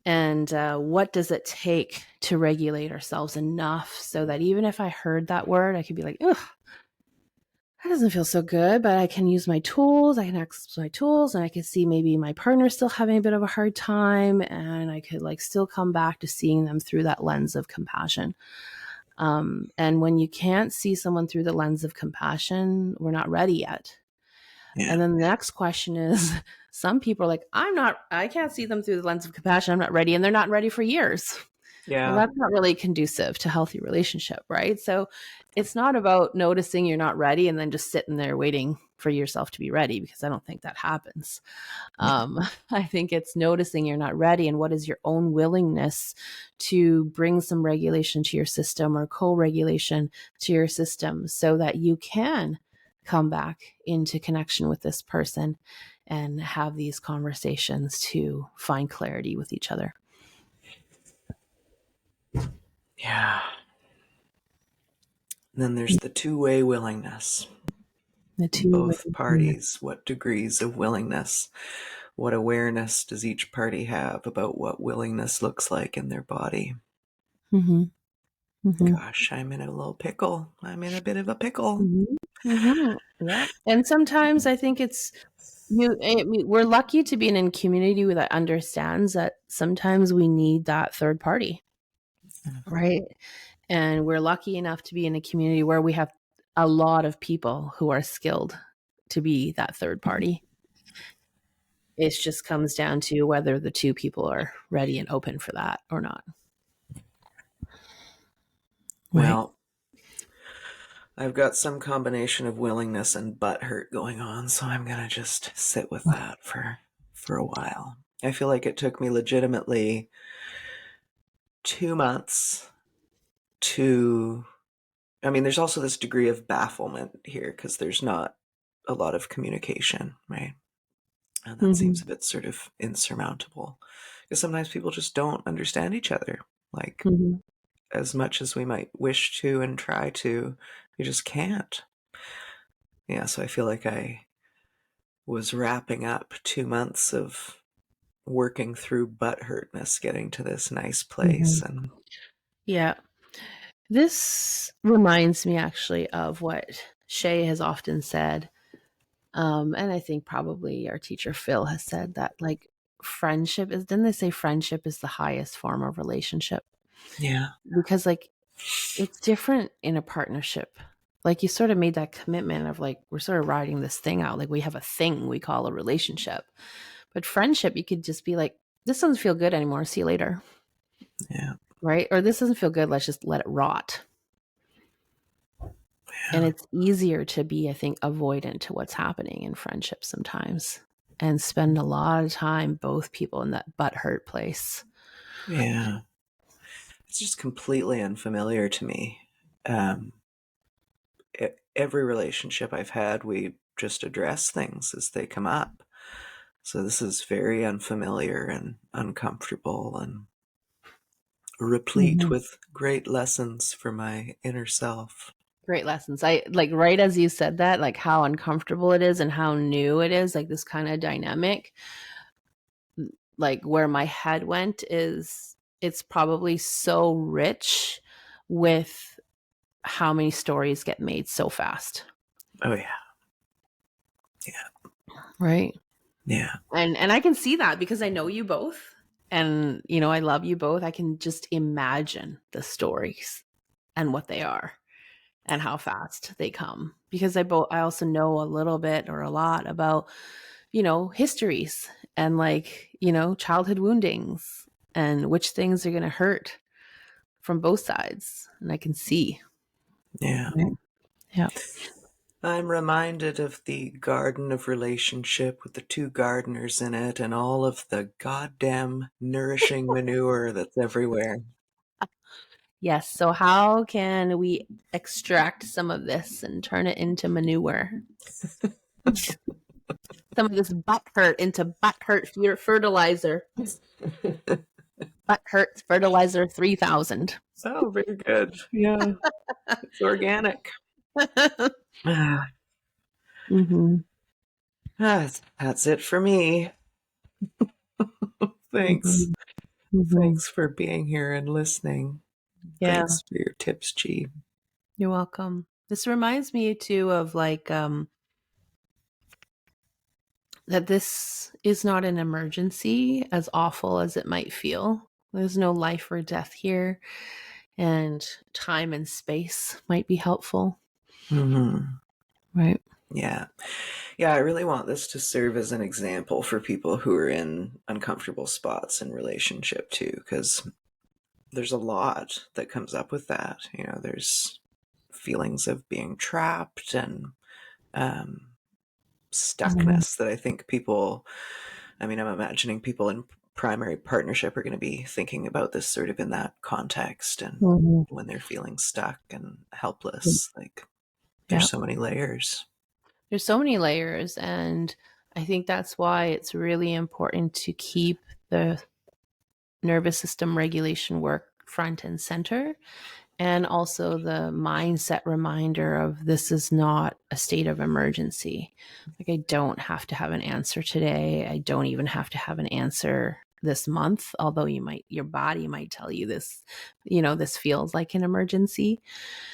And what does it take to regulate ourselves enough so that even if I heard that word, I could be like, ugh, that doesn't feel so good, but I can use my tools. I can access my tools, and I can see maybe my partner's still having a bit of a hard time, and I could like still come back to seeing them through that lens of compassion. And when you can't see someone through the lens of compassion, we're not ready yet. Yeah. And then the next question is, some people are like, I can't see them through the lens of compassion. I'm not ready. And they're not ready for years. Well, Yeah. that's not really conducive to healthy relationship, right? So it's not about noticing you're not ready and then just sitting there waiting for yourself to be ready, because I don't think that happens. I think it's noticing you're not ready, and what is your own willingness to bring some regulation to your system or co-regulation to your system so that you can come back into connection with this person and have these conversations to find clarity with each other. Yeah. And then there's the two-way willingness. The two. Both parties, what degrees of willingness, what awareness does each party have about what willingness looks like in their body? Mm-hmm. Mm-hmm. Gosh, I'm in a little pickle. I'm in a bit of a pickle. Mm-hmm. Mm-hmm. Yeah. And sometimes I think we're lucky to be in a community that understands that sometimes we need that third party, right? And we're lucky enough to be in a community where we have a lot of people who are skilled to be that third party. It just comes down to whether the two people are ready and open for that or not. Right. Well, I've got some combination of willingness and butt hurt going on, so I'm gonna just sit with that for a while. I feel like it took me legitimately 2 months to. I mean, there's also this degree of bafflement here because there's not a lot of communication, right? And that seems a bit sort of insurmountable because sometimes people just don't understand each other. Like, Mm-hmm. as much as we might wish to and try to, you just can't. Yeah, so I feel like I was wrapping up 2 months of working through butthurtness, getting to this nice place. Mm-hmm. And Yeah. This reminds me actually of what Shay has often said. And I think probably our teacher Phil has said that, like, friendship is, didn't they say friendship is the highest form of relationship? yeah, Because like it's different in a partnership. Like you sort of made that commitment of like, we're sort of riding this thing out. Like we have a thing we call a relationship. But friendship, you could just be like, this doesn't feel good anymore. See you later. yeah, Right. Or this doesn't feel good. Let's just let it rot. And yeah, it's easier to be, I think, avoidant to what's happening in friendship sometimes and spend a lot of time, both people, in that butthurt place. yeah. It's just completely unfamiliar to me. Um, every relationship I've had, we just address things as they come up. So this is very unfamiliar and uncomfortable and replete Mm-hmm. with great lessons for my inner self. Great lessons. I like, right as you said that, like how uncomfortable it is and how new it is, like this kind of dynamic. Like where my head went is it's probably so rich with how many stories get made so fast. Oh yeah, yeah, Right. yeah, And I can see that because I know you both, and you know I love you both. I can just imagine the stories and what they are and how fast they come, because I also know a little bit or a lot about, you know, histories and, like, you know, childhood woundings and which things are going to hurt from both sides, and I can see. yeah. Right. Yeah. I'm reminded of the garden of relationship with the two gardeners in it and all of the goddamn nourishing manure that's everywhere. Yes. So how can we extract some of this and turn it into manure? Some of this butt hurt into butt hurt fertilizer. Butt hurt fertilizer 3000. Oh, very good. Yeah, it's organic. Ah, Mm-hmm. that's it for me. Thanks. Mm-hmm. Mm-hmm. Thanks for being here and listening. Yeah, Thanks for your tips, G. you're welcome. This reminds me too of like that this is not an emergency, as awful as it might feel. There's no life or death here, and time and space might be helpful. Mm-hmm. Right. Yeah. Yeah, I really want this to serve as an example for people who are in uncomfortable spots in relationship too, because there's a lot that comes up with that. There's feelings of being trapped and um, Mhm. stuckness that I think people, I'm imagining people in primary partnership are going to be thinking about this sort of in that context. And Mhm. when they're feeling stuck and helpless, like there's Yeah. so many layers. There's so many layers, and I think that's why it's really important to keep the nervous system regulation work front and center, and also the mindset reminder of this is not a state of emergency. Like, I don't have to have an answer today. I don't even have to have an answer this month, although your body might tell you this, this feels like an emergency.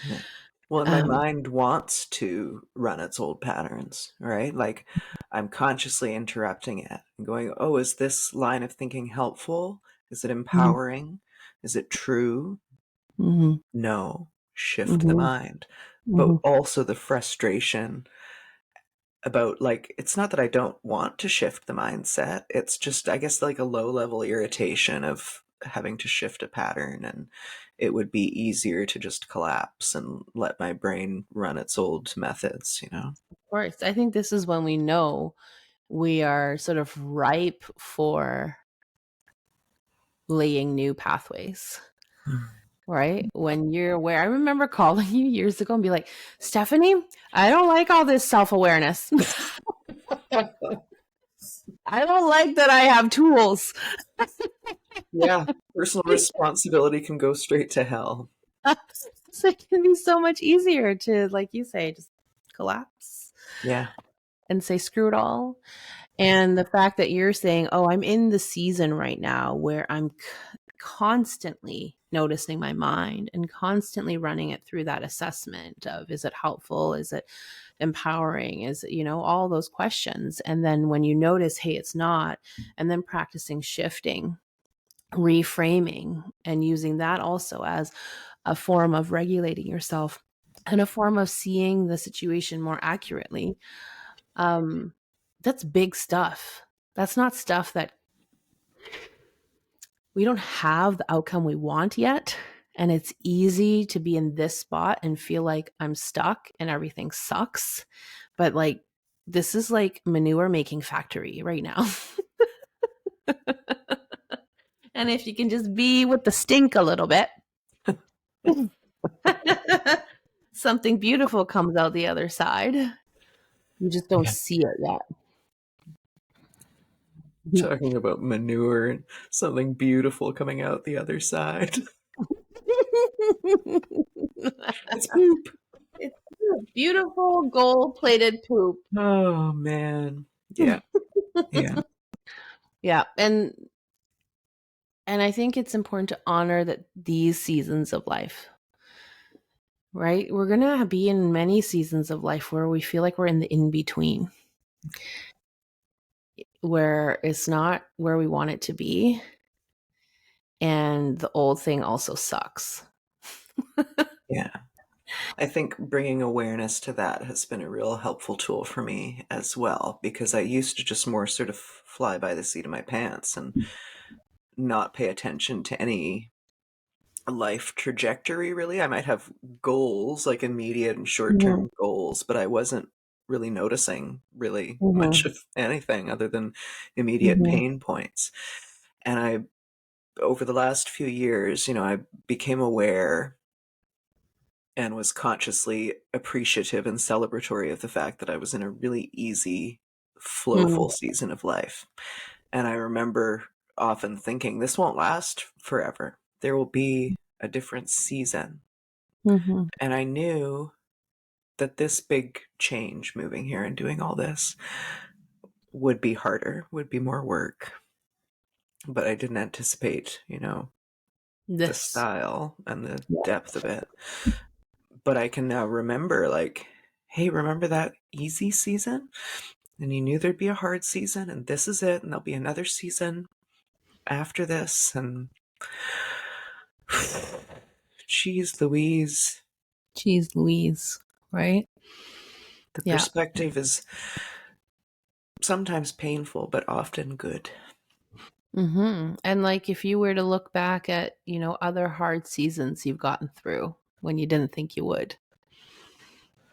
Yeah. Well, and my Um, mind wants to run its old patterns, right? Like I'm consciously interrupting it and going, oh, is this line of thinking helpful? Is it mhm, empowering? Is it true? mhm, No. Shift the mhm, mind. But mhm. also the frustration about, like, it's not that I don't want to shift the mindset. It's just, I guess, like a low level irritation of having to shift a pattern. And it would be easier to just collapse and let my brain run its old methods. Of course. I think this is when we know we are sort of ripe for laying new pathways. Right? When you're aware. I remember calling you years ago and be like, Stephanie, I don't like all this self awareness. I don't like that I have tools. Yeah. Personal responsibility can go straight to hell. So it can be so much easier to, like you say, just collapse Yeah. and say, screw it all. And the fact that you're saying, oh, I'm in the season right now where I'm constantly noticing my mind and constantly running it through that assessment of, is it helpful? Is it empowering? Is it, all those questions. And then when you notice, hey, it's not, and then practicing shifting, reframing, and using that also as a form of regulating yourself and a form of seeing the situation more accurately. Um, that's big stuff. That's not stuff that we don't have the outcome we want yet. And it's easy to be in this spot and feel like I'm stuck and everything sucks. But like, this is like manure making factory right now. And if you can just be with the stink a little bit, something beautiful comes out the other side. You just don't Yeah. see it yet. Talking about manure and something beautiful coming out the other side. It's poop. It's beautiful gold plated poop. Oh, man. Yeah. Yeah. Yeah. And I think it's important to honor that these seasons of life, right? We're going to be in many seasons of life where we feel like we're in the in between, where it's not where we want it to be. And the old thing also sucks. Yeah. I think bringing awareness to that has been a real helpful tool for me as well, because I used to just more sort of fly by the seat of my pants and not pay attention to any life trajectory, really. I might have goals, like immediate and short Mhm, term goals, but I wasn't really noticing really much mhm, of anything other than immediate mhm, pain points. And over the last few years, I became aware and was consciously appreciative and celebratory of the fact that I was in a really easy, mhm, flowful season of life. And I remember often thinking, this won't last forever. There will be a different season. mhm. And I knew that this big change moving here and doing all this would be harder, would be more work. But I didn't anticipate, the This. style and the Yeah. depth of it. but I can now remember, like, hey, remember that easy season? And you knew there'd be a hard season, and this is it, and there'll be another season after this. And geez Louise, Jeez Louise, right? the Yeah. perspective is sometimes painful, but often good. And like if you were to look back at, other hard seasons you've gotten through when you didn't think you would,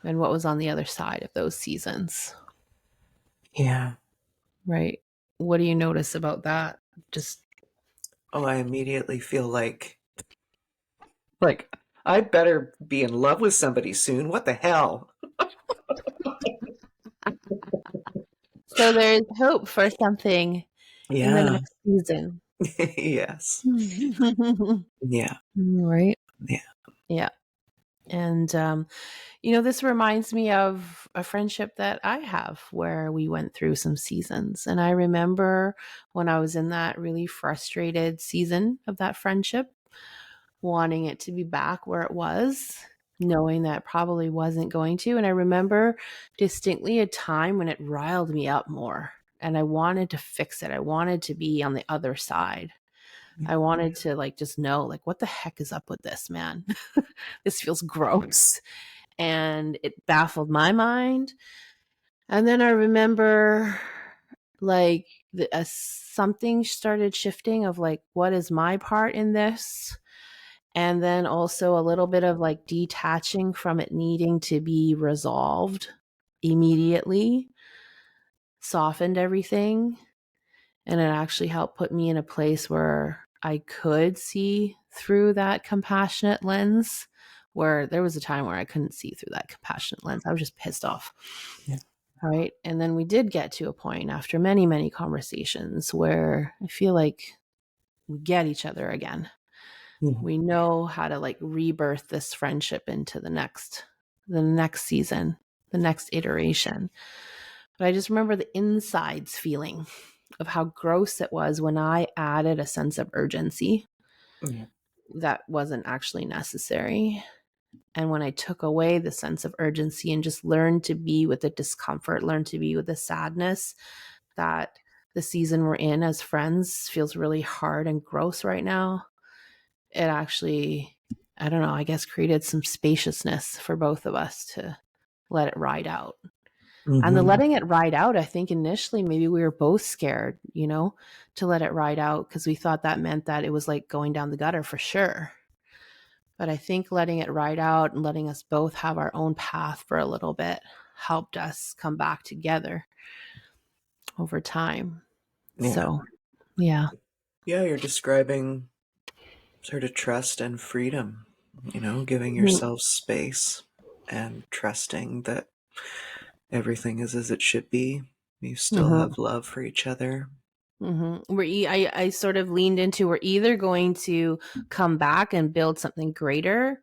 and what was on the other side of those seasons, Yeah. right? What do you notice about that? Just Oh, I immediately feel like I better be in love with somebody soon. What the hell? so there's hope for something in the Yeah. next season. Yes. Yeah. Right? Yeah. Yeah. And this reminds me of a friendship that I have where we went through some seasons. And I remember when I was in that really frustrated season of that friendship, wanting it to be back where it was, knowing that it probably wasn't going to. And I remember distinctly a time when it riled me up more and I wanted to fix it. I wanted to be on the other side. I wanted to just know what the heck is up with this, man? This feels gross. And it baffled my mind. And then I remember something started shifting of what is my part in this? And then also a little bit of detaching from it needing to be resolved immediately softened everything. And it actually helped put me in a place where I could see through that compassionate lens, where there was a time where I couldn't see through that compassionate lens. I was just pissed off. Yeah. Right. And then we did get to a point after many, many conversations where I feel like we get each other again. Mhm. We know how to rebirth this friendship into the next season, the next iteration. But I just remember the insides feeling of how gross it was when I added a sense of urgency Yeah. that wasn't actually necessary. And when I took away the sense of urgency and just learned to be with the discomfort, learned to be with the sadness that the season we're in as friends feels really hard and gross right now, it actually, I don't know, I guess created some spaciousness for both of us to let it ride out. And the Mm-hmm. letting it ride out, I think initially maybe we were both scared, to let it ride out because we thought that meant that it was going down the gutter for sure. But I think letting it ride out and letting us both have our own path for a little bit helped us come back together over time. Yeah. So, yeah. Yeah, you're describing sort of trust and freedom, giving Mm-hmm. yourself space and trusting that everything is as it should be. You still have love for each other. Mm-hmm. I sort of leaned into we're either going to come back and build something greater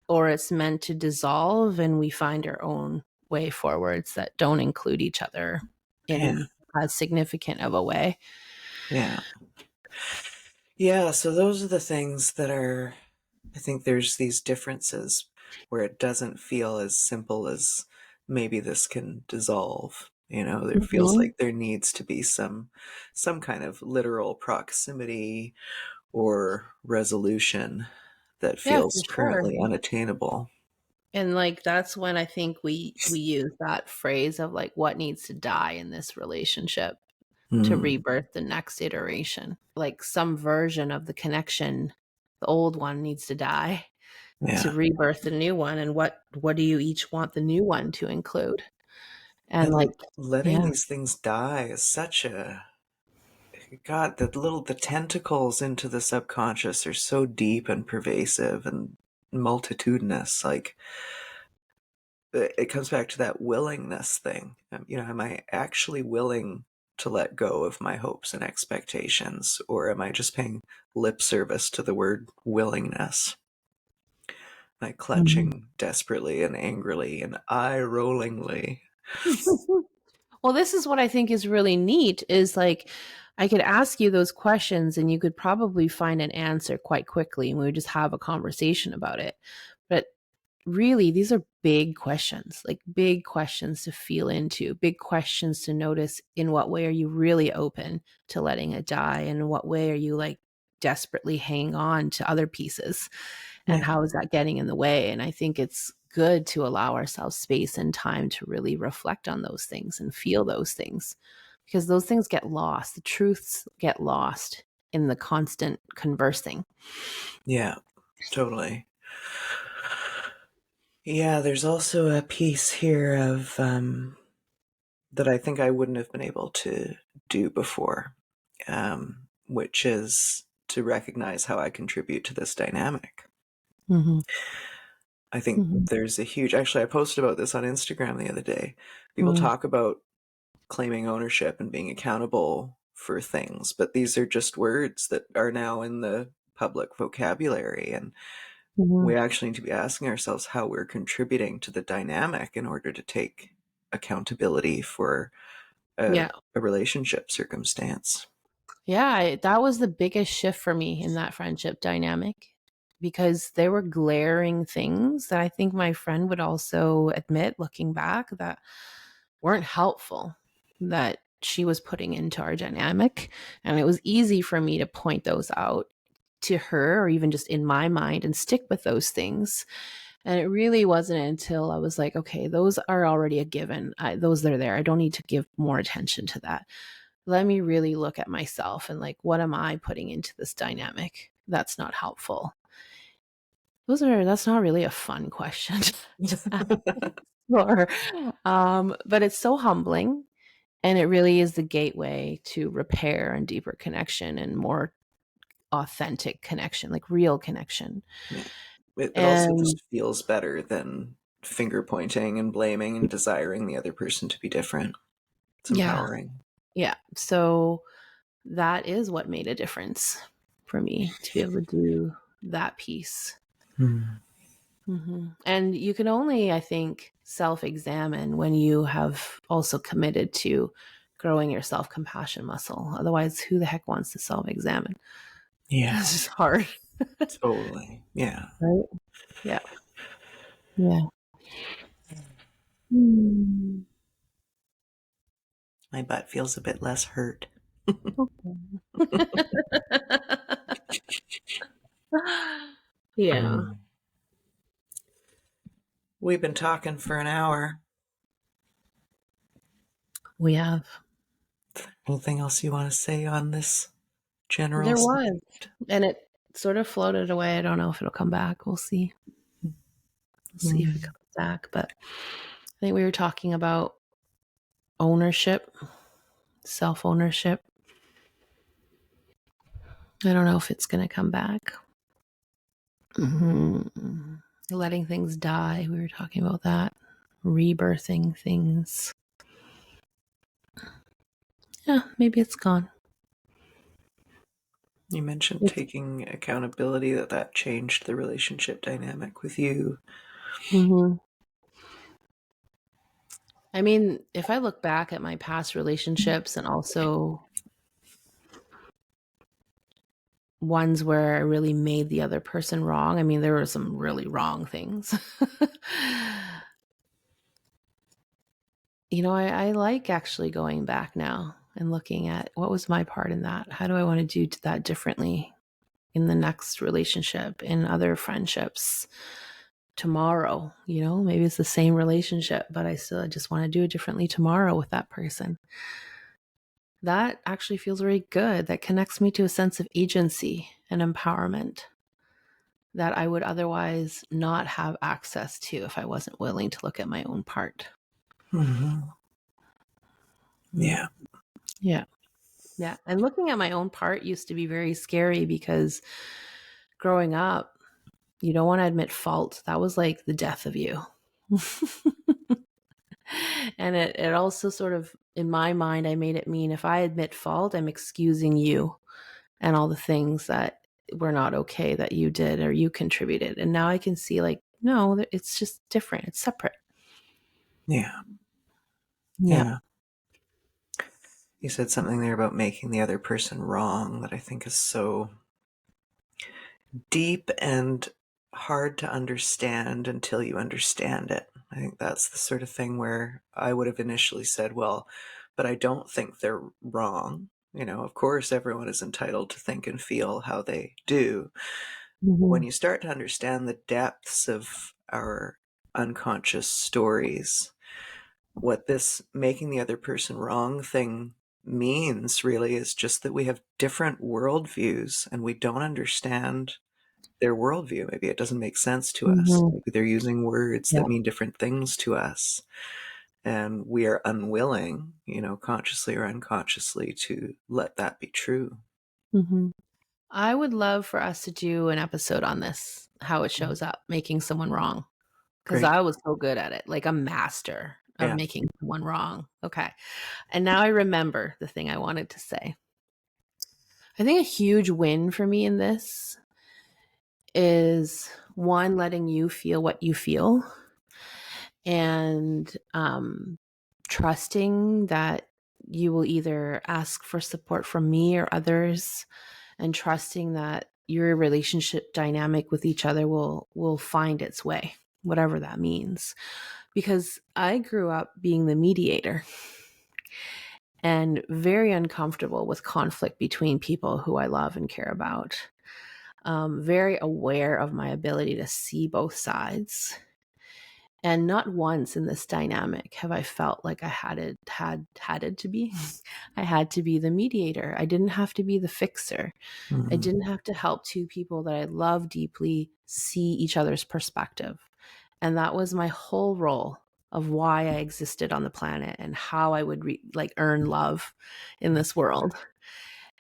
or it's meant to dissolve and we find our own way forwards that don't include each other Yeah. in as significant of a way. Yeah. Yeah. So those are the things that I think there's these differences where it doesn't feel as simple as maybe this can dissolve. There feels Mm-hmm. like there needs to be some kind of literal proximity or resolution that Yeah, for feels sure. currently unattainable. And that's when I think we use that phrase of what needs to die in this relationship to Mm, rebirth the next iteration. Some version of the connection, the old one needs to die to yeah. rebirth the new one. And what do you each want the new one to include? And And letting yeah. these things die is such a God, the tentacles into the subconscious are so deep and pervasive and multitudinous. Like it comes back to that willingness thing. Am I actually willing to let go of my hopes and expectations, or am I just paying lip service to the word willingness? Am I Mhm. clutching desperately and angrily and eye-rollingly? Well, this is what I think is really neat is I could ask you those questions and you could probably find an answer quite quickly and we would just have a conversation about it. But really, these are big questions, like big questions to feel into, big questions to notice. In what way are you really open to letting it die? And in what way are you like desperately hanging on to other pieces? And Yeah. how is that getting in the way? And I think it's good to allow ourselves space and time to really reflect on those things and feel those things, because those things get lost. The truths get lost in the constant conversing. Yeah, totally. Yeah, there's also a piece here of that I think I wouldn't have been able to do before, which is to recognize how I contribute to this dynamic. Mm-hmm. I think Mm-hmm. there's a huge, actually, I posted about this on Instagram the other day. People talk about claiming ownership and being accountable for things, but these are just words that are now in the public vocabulary. And Mm-hmm. we actually need to be asking ourselves how we're contributing to the dynamic in order to take accountability for a, Yeah. a relationship circumstance. Yeah, that was the biggest shift for me in that friendship dynamic, because there were glaring things that I think my friend would also admit looking back that weren't helpful, that she was putting into our dynamic. And it was easy for me to point those out to her, or even just in my mind, and stick with those things. And it really wasn't until I was like, okay, those are already a given. Those are there. I don't need to give more attention to that. Let me really look at myself and like, what am I putting into this dynamic that's not helpful? That's not really a fun question to explore. But it's so humbling, and it really is the gateway to repair and deeper connection and more authentic connection, like real connection. Yeah. It also And just feels better than finger pointing and blaming and desiring the other person to be different. It's yeah, empowering. yeah. So that is what made a difference for me, to be able to do that piece. Hmm. And you can only, I think, self examine when you have also committed to growing your self compassion muscle. Otherwise, who the heck wants to self examine? Yeah, It's just hard. totally. Yeah. Right? Yeah. Yeah. Mm. My butt feels a bit less hurt. Okay. Yeah. Hmm. We've been talking for an hour. We have. Anything else you want to say on this general There was. subject? And it sort of floated away. I don't know if it'll come back. We'll see. We'll see if it Hmm. comes back. But I think we were talking about ownership, self ownership. I don't know if it's going to come back. Mm-hmm. Letting things die. We were talking about that. Rebirthing things. Yeah, maybe it's gone. You mentioned It's, taking accountability, that changed the relationship dynamic with you. mm-hmm. I mean, if I look back at my past relationships, and also ones where I really made the other person wrong, I mean, there were some really wrong things. I like actually going back now and looking at what was my part in that. How do I want to do that differently in the next relationship, in other friendships tomorrow? Maybe it's the same relationship, but I just want to do it differently tomorrow with that person. That actually feels very good. That connects me to a sense of agency and empowerment that I would otherwise not have access to if I wasn't willing to look at my own part. Hmm. Mm. Yeah. Yeah. Yeah. And looking at my own part used to be very scary, because growing up, you don't want to admit fault. That was like the death of you. And it also sort of, in my mind, I made it mean if I admit fault, I'm excusing you and all the things that were not okay that you did or you contributed. And now I can see, like, no, it's just different. It's separate. Yeah. Yeah. Yeah. You said something there about making the other person wrong that I think is so deep and hard to understand until you understand it. I think that's the sort of thing where I would have initially said, well, but I don't think they're wrong. Of course, everyone is entitled to think and feel how they do. When Mm-hmm. you start to understand the depths of our unconscious stories, what this making the other person wrong thing means really is just that we have different worldviews and we don't understand their worldview. Maybe it doesn't make sense to us. Mm-hmm. Maybe they're using words Yeah. that mean different things to us. And we are unwilling, consciously or unconsciously, to let that be true. Mm-hmm. I would love for us to do an episode on this, how it shows up, making someone wrong. Because Great. I was so good at it, like a master of Yeah. making someone wrong. Okay. And now I remember the thing I wanted to say. I think a huge win for me in this is one, letting you feel what you feel and trusting that you will either ask for support from me or others, and trusting that your relationship dynamic with each other will find its way, whatever that means. Because I grew up being the mediator and very uncomfortable with conflict between people who I love and care about. Very aware of my ability to see both sides. And not once in this dynamic have I felt like I had to be. I had to be the mediator. I didn't have to be the fixer. I Mm-hmm. didn't have to help two people that I love deeply see each other's perspective. And that was my whole role of why I existed on the planet and how I would earn love in this world.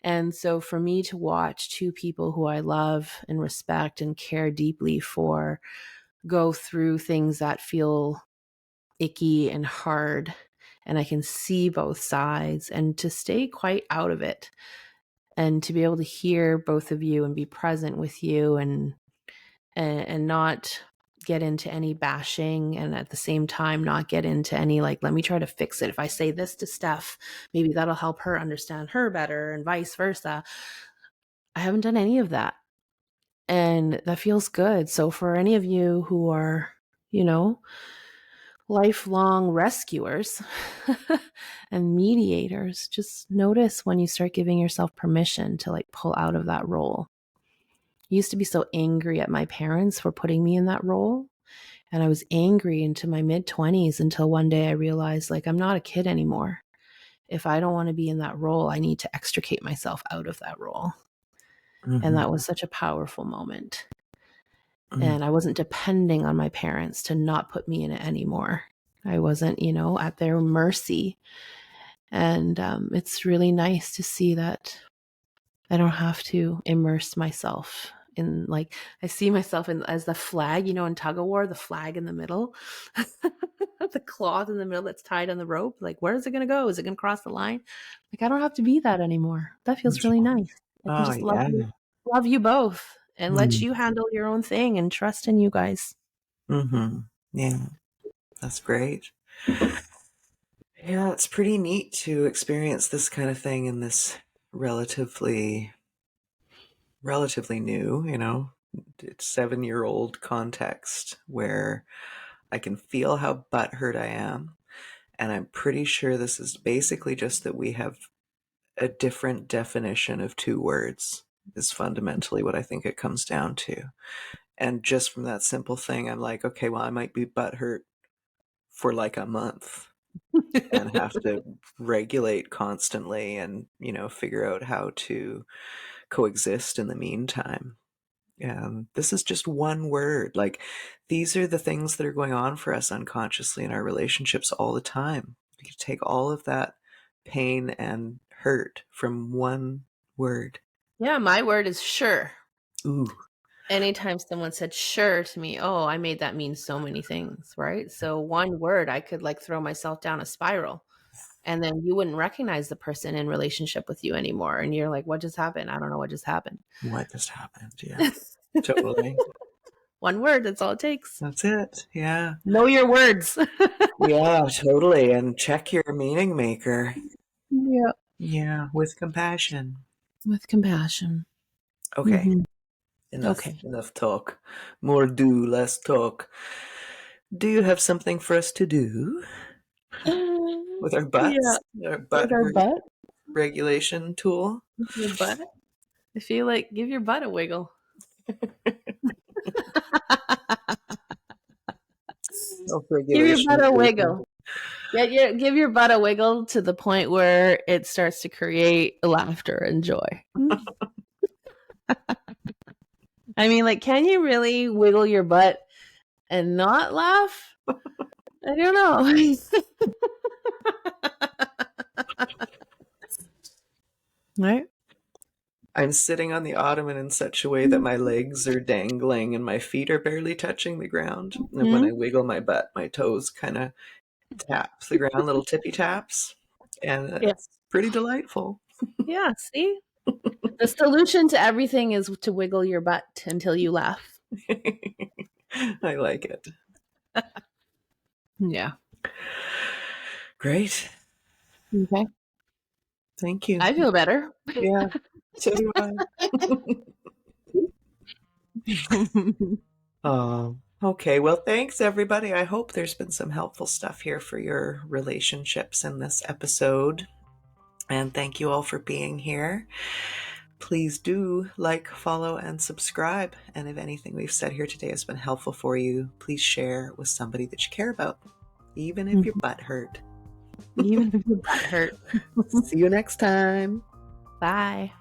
And so for me to watch two people who I love and respect and care deeply for go through things that feel icky and hard, and I can see both sides, and to stay quite out of it and to be able to hear both of you and be present with you and not get into any bashing, and at the same time not get into any like, let me try to fix it. If I say this to Steph, maybe that'll help her understand her better and vice versa. I haven't done any of that. And that feels good. So for any of you who are, you know, lifelong rescuers and mediators, just notice when you start giving yourself permission to like pull out of that role. I used to be so angry at my parents for putting me in that role. And I was angry into my mid-20s until one day I realized, like, I'm not a kid anymore. If I don't want to be in that role, I need to extricate myself out of that role. And Mm-hmm. that was such a powerful moment. And I wasn't depending on my parents to not put me in it anymore. I wasn't, at their mercy. And it's really nice to see that I don't have to immerse myself in, like, I see myself as the flag, in tug of war, the flag in the middle, the cloth in the middle that's tied on the rope. Like, where is it going to go? Is it going to cross the line? Like, I don't have to be that anymore. That feels really nice. I can Oh, just yeah. love you both and let Mm-hmm. you handle your own thing and trust in you guys. Yeah, that's great. Yeah, it's pretty neat to experience this kind of thing in this relatively new, 7-year-old context where I can feel how butthurt I am. And I'm pretty sure this is basically just that we have a different definition of two words, is fundamentally what I think it comes down to. And just from that simple thing, I'm like, okay, well, I might be butthurt for like a month and have to regulate constantly and, figure out how to coexist in the meantime. This is just one word. Like, these are the things that are going on for us unconsciously in our relationships all the time. We can take all of that pain and hurt from one word. Yeah, my word is sure. Ooh. Anytime someone said sure to me, oh, I made that mean so many things, right? So one word, I could like throw myself down a spiral, and then you wouldn't recognize the person in relationship with you anymore. And you're like, what just happened? I don't know what just happened. What just happened? Yeah, totally. One word, that's all it takes. That's it. Yeah. Know your words. Yeah, totally. And check your meaning maker. Yeah. Yeah, with compassion. With compassion. Okay. Mhm. Enough talk. More do, less talk. Do you have something for us to do with our Yeah, butts? Our with butt our butt. regulation tool? Your butt. I feel like give your butt a wiggle. Give your Self-regulation butt a is working. wiggle. Give your butt a wiggle to the point where it starts to create laughter and joy. I mean, like, can you really wiggle your butt and not laugh? I don't know. Right? I'm sitting on the ottoman in such a way that my legs are dangling and my feet are barely touching the ground. And when I wiggle my butt, my toes kind of taps the ground, little tippy taps. And Yeah. it's pretty delightful. Yeah. See? The solution to everything is to wiggle your butt until you laugh. I like it. Yeah. Great. Okay. Thank you. I feel better. Yeah, so do I. Okay, well, thanks everybody. I hope there's been some helpful stuff here for your relationships in this episode. And thank you all for being here. Please do like, follow, and subscribe. And if anything we've said here today has been helpful for you, please share it with somebody that you care about, even if your butt hurt. Even if your butt hurt. See you next time. Bye.